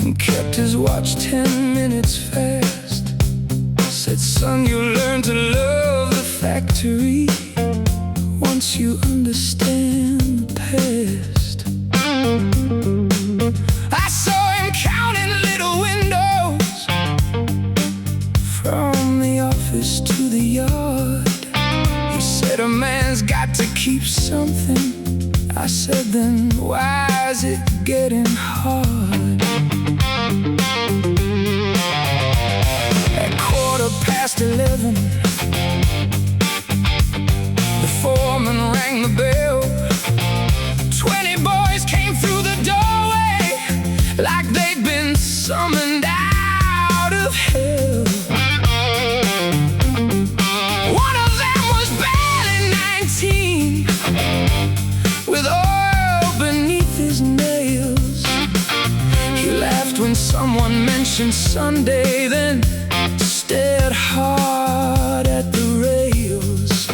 and kept his watch 10 minutes fast. Said, son, you'll learn to love the factory once you understand the past. I saw him counting little windows from the office to the yard. He said, a man's got to keep something. I said, then why is it getting hard? At 11:15, the foreman rang the bell. 20 boys came through the doorway like they'd been summoned out of hell. One of them was barely 19, with oil beneath his nails. He laughed when someone mentioned Sunday, then stared hard at the rails.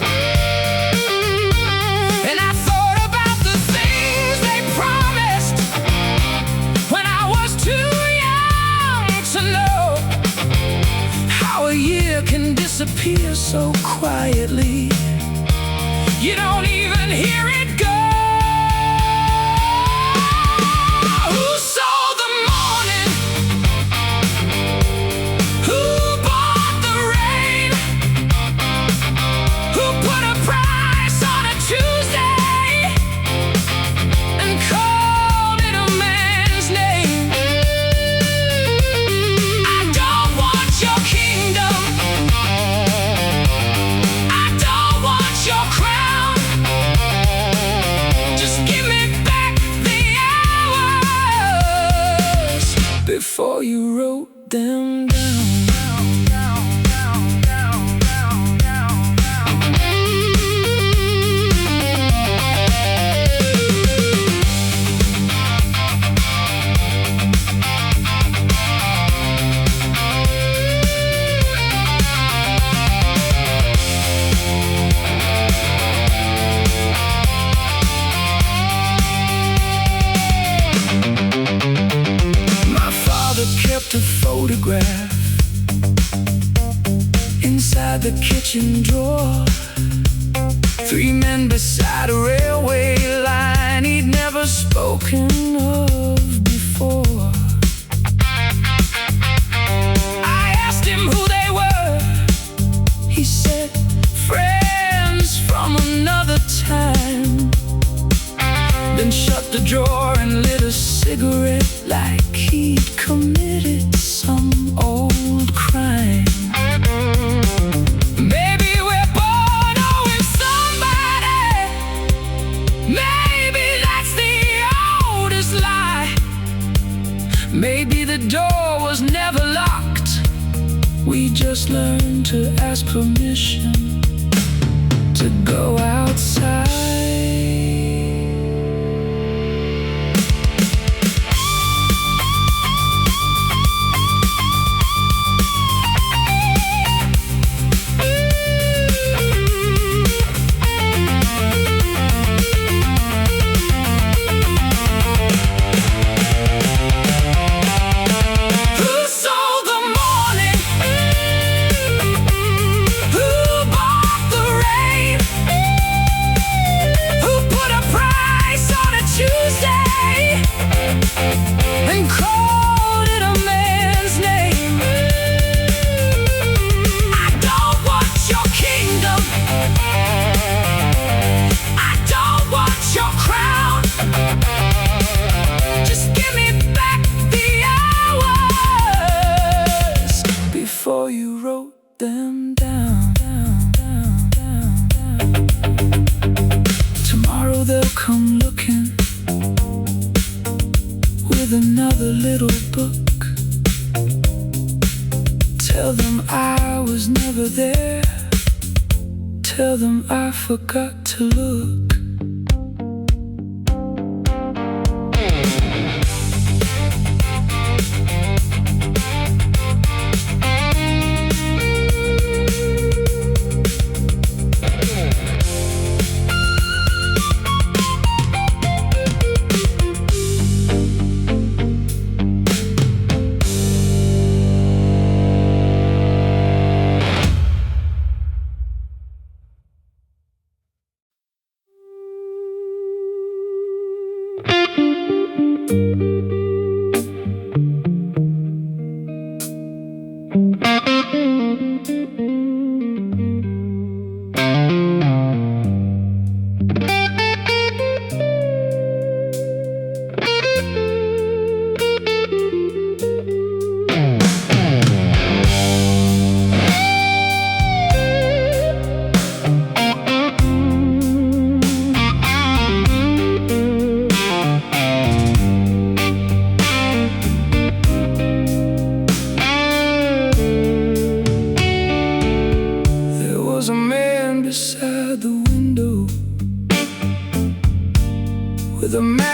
And I thought about the things they promised when I was too young to know how a year can disappear so quietly. You don't even hear it go. Who sold the morning? Who bought the rain? Who put a price on a Tuesday and called it a man's name? I don't want your kingdom. I don't want your crown. Just give me back the hours before you wrote them down. My father kept a photograph inside the kitchen drawer. 3 men beside a railway line he'd never spoken of before. I asked him who they were. He said, friends from another time. Then shut the drawer and lit a cigarette like he'd committed some old crime. Maybe we're born knowing somebody. Maybe that's the oldest lie. Maybe the door was never locked. We just learned to ask permission to go outside. Who sold the morning? Who bought the rain? Who put a price on a Tuesday and called it a man's name? I don't want your kingdom. I don't want your crown. Just give me back the hours before you wrote them down. Tomorrow they'll come looking with another little book. Tell them I was never there. Tell them I forgot to look.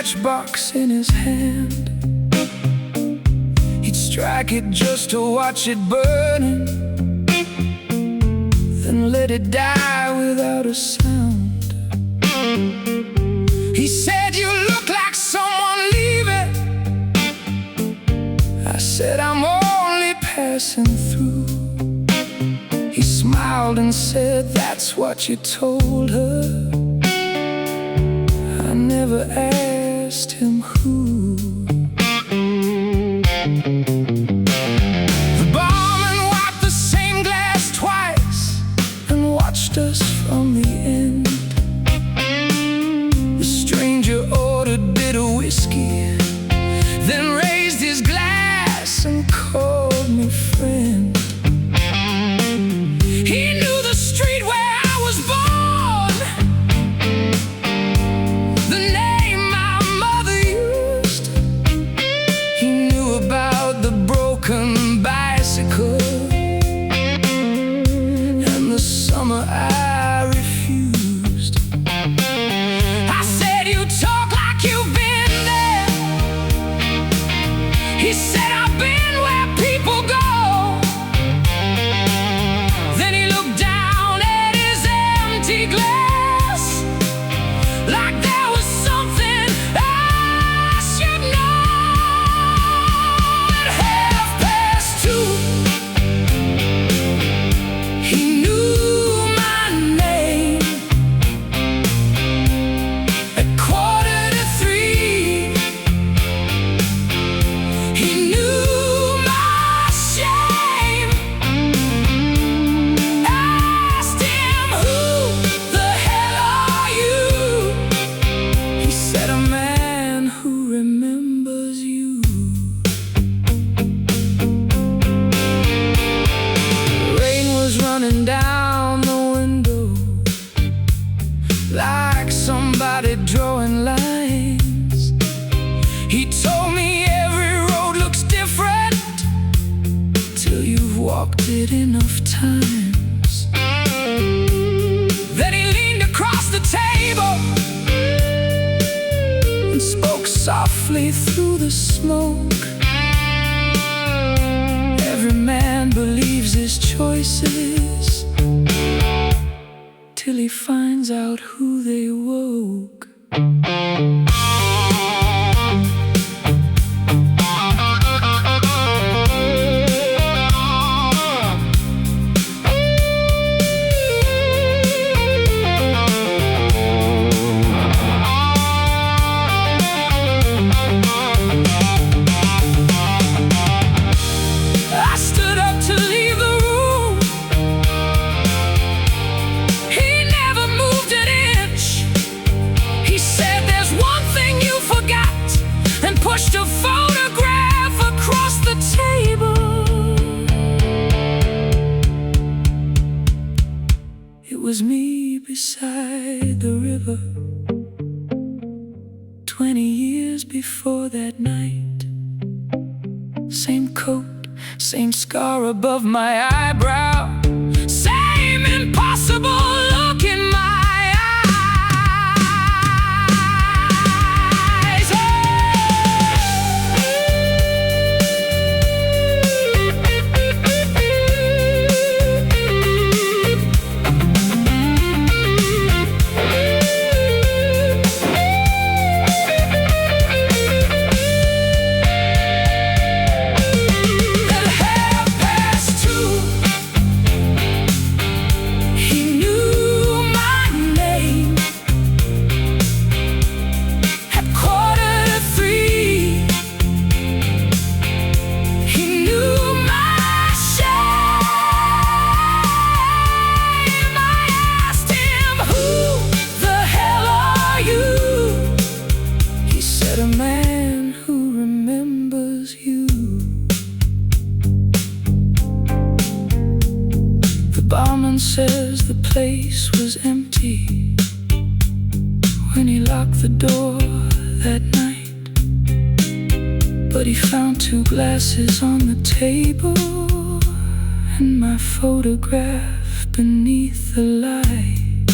matchbox in his hand. He'd strike it just to watch it burning, then let it die without a sound. He said, "You look like someone leaving." I said, "I'm only passing through." He smiled and said, "That's what you told her." I never asked him who. The barman wiped the same glass twice and watched us from the end. The stranger ordered bitter whiskey, then raised his glass and called me friend. He knew the street where I was born, the name my mother used. He knew about the broken bicycle and the summer I refused. I said, "You talk like you've been there." He said, "I've been where people go." Then he looked down at his empty glass, like there was something I should know. At 2:30, he knew my name. At 3:15, he knew my shame. Asked him, "Who the hell are you?" He said, "A man who remembers you." Rain was running down the window, like somebody drawing lines. He told me every road looks different till you've walked it enough times. Then he leaned across the table and spoke softly through the smoke. Every man believes his choices till he finds out who they woke. I stood up to leave the room. He never moved an inch. He said, "There's one thing you forgot," and pushed a photograph across the table. It was me beside the river, 20 years before that night. Same coat, same scar above my eyebrow, same impossible look in my eyes. At 2:30, he knew my name. At 3:15, he knew my shame. I asked him, "Who the hell are you?" He said, "A man who remembers you." The barman says the place was empty when he locked the door that night, but he found 2 glasses on the table and my photograph beneath the light.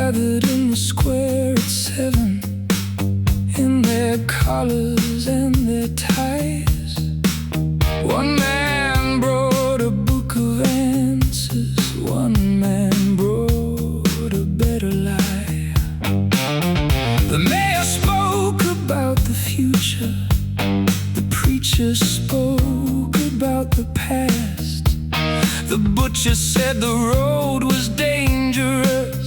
gathered in the square at 7, in their collars and their ties. One man brought a book of answers, one man brought a better lie. The mayor spoke about the future, the preacher spoke about the past. The butcher said the road was dangerous.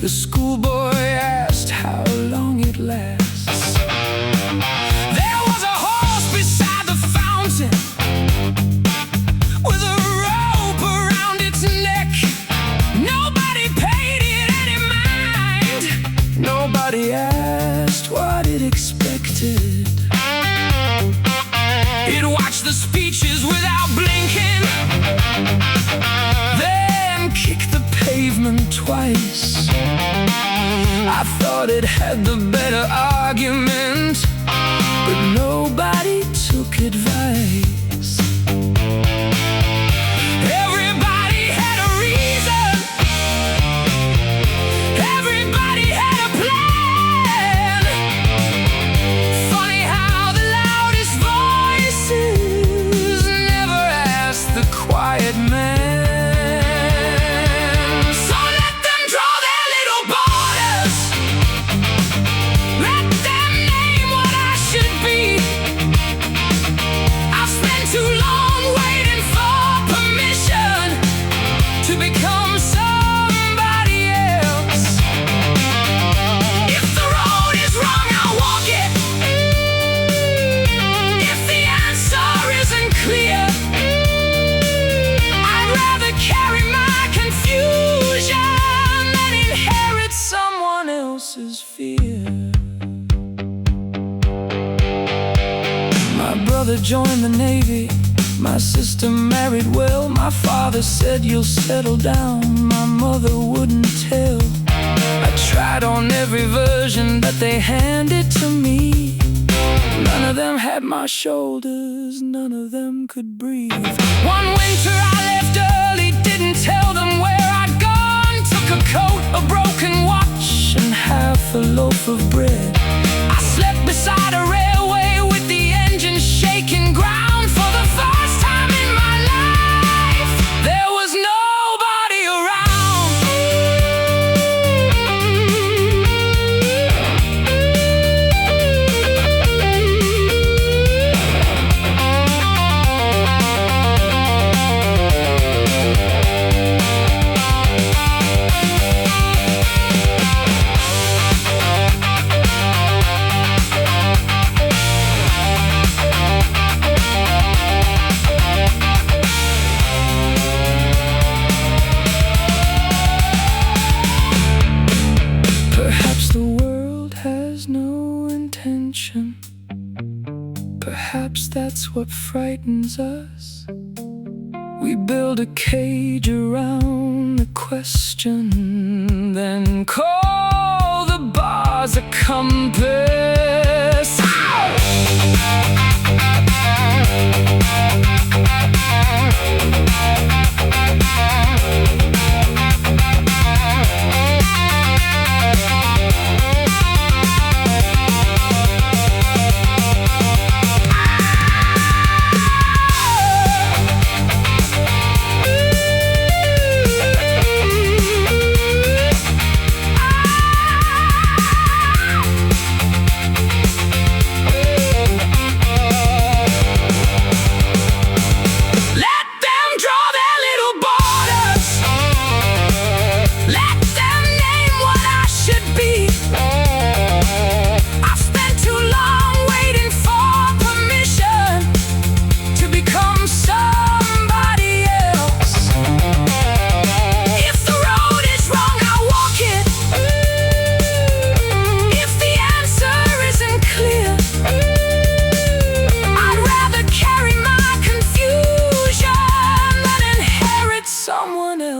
The schoolboy asked how long it lasts. There was a horse beside the fountain with a rope around its neck. Nobody paid it any mind. Nobody asked what it expected. It watched the speeches without blinking, then kicked the pavement twice. I thought it had the better argument, but nobody took advice. Everybody had a reason, everybody had a plan. Funny how the loudest voices never asked the quiet man. Fear. My brother joined the Navy, my sister married well. My father said you'll settle down, my mother wouldn't tell. I tried on every version that they handed to me. None of them had my shoulders, none of them could breathe. One winter I left early, didn't tell them where I'd gone. Took a coat, a broken watch, and half a loaf of bread. I slept beside a railway with the engine shaking ground. For the first time in my life, there was nobody around. Perhaps that's what frightens us. We build a cage around a question, then call the bars a compass.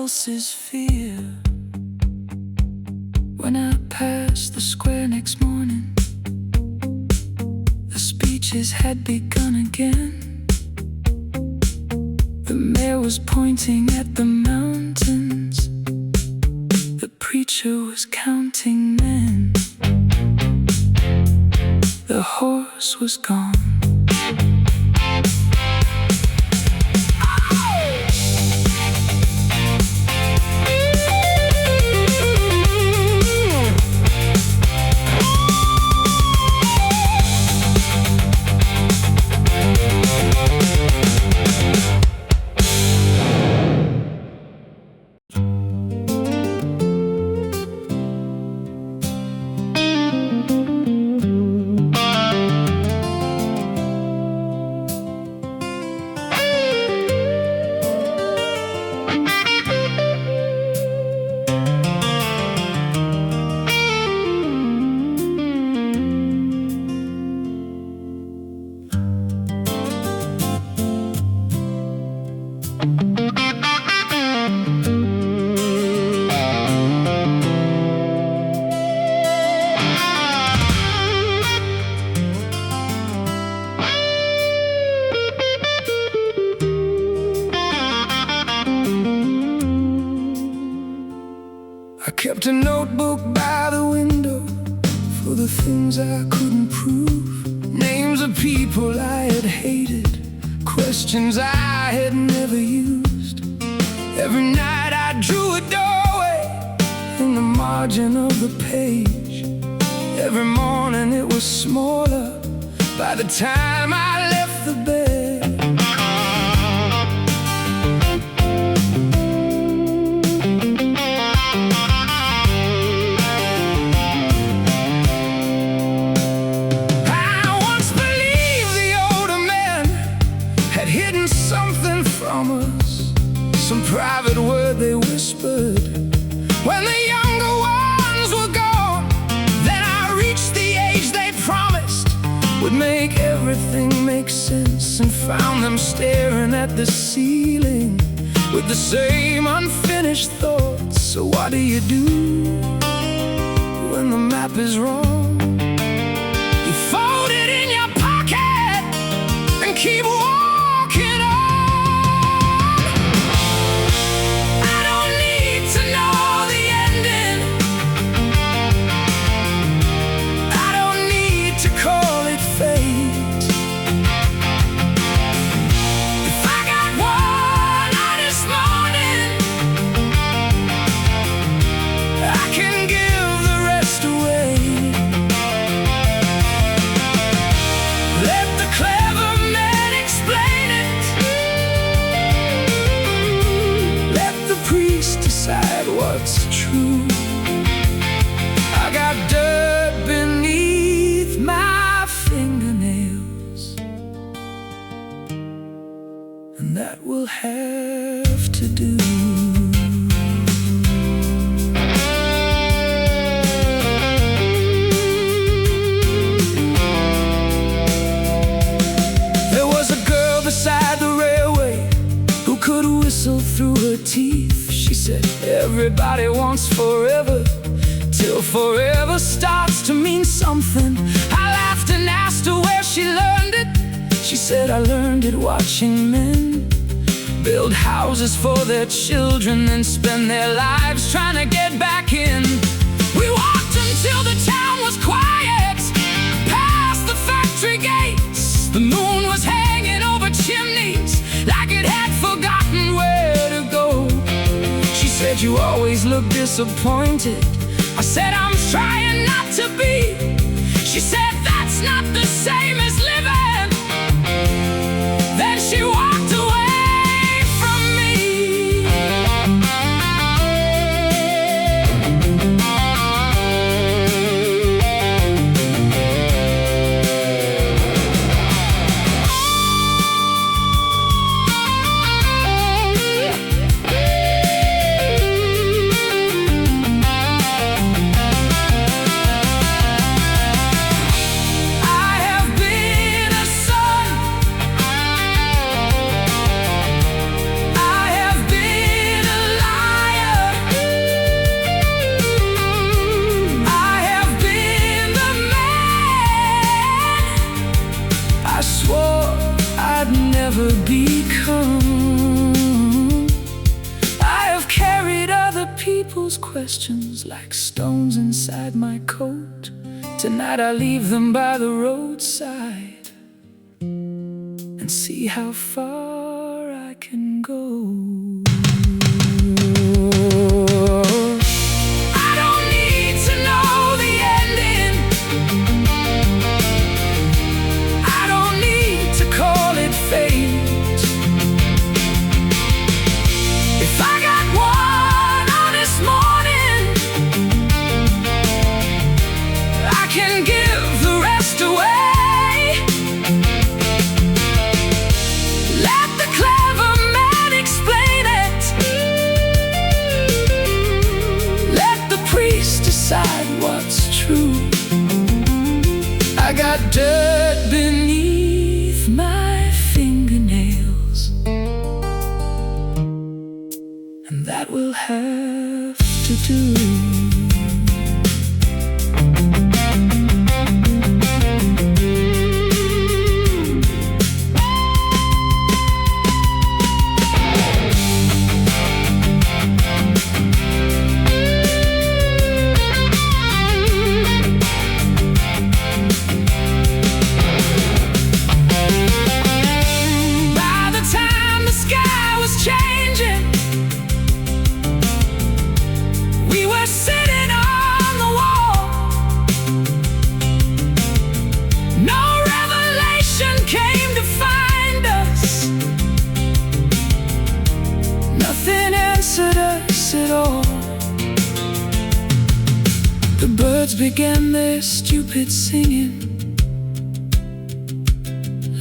else's fear. When I passed the square next morning, the speeches had begun again. The mayor was pointing at the mountains, the preacher preacher was counting men. The horse was gone. I kept a notebook by the window for the things I couldn't prove. Names of people I had hated, questions I had never used. Every night I drew a doorway in the margin of the page. Every morning it was smaller by the time I left the bed. Some private word they whispered when the younger ones were gone. Then I reached the age they promised would make everything make sense, and found them staring at the ceiling with the same unfinished thoughts. So what do you do when the map is wrong? You fold it in your pocket and keep walking. What's true? I got dirt beneath my fingernails, and that will have to do. There was a girl beside the railway who could whistle through her teeth. She said, everybody wants forever, till forever starts to mean something. I laughed and asked her where she learned it. She said, I learned it watching men build houses for their children and spend their lives trying to get back in. We walked until the town was quiet, past the factory gates. The moon was hanging over chimneys like it had forgotten where to go. She said, you always look disappointed. I said, I'm trying not to be. She said, that's not the same as living. Then she walked away from me. I have been clothes like stones inside my coat. Tonight I leave them by the roadside and see how far I can go. I don't need to know the ending. I don't need to call it fate. If I got one honest morning, I can give the rest away. Let the clever man explain it. Let the priest decide what's true. I got dirt beneath my fingernails, and that will have to do. By the time the sky was changing, we were sitting on the wall. No revelation came to find us. Nothing answered us at all. The birds began their stupid singing,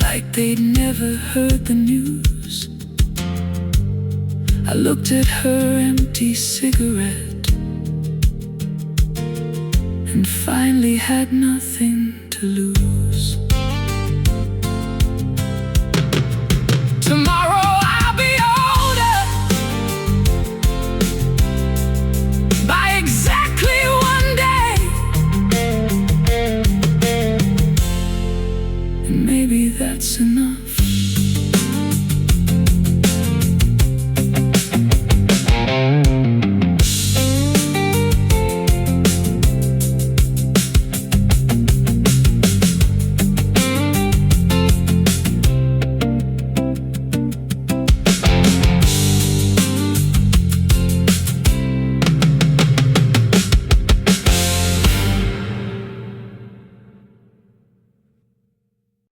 like they'd never heard the news. I looked at her empty cigarette and finally had nothing to lose.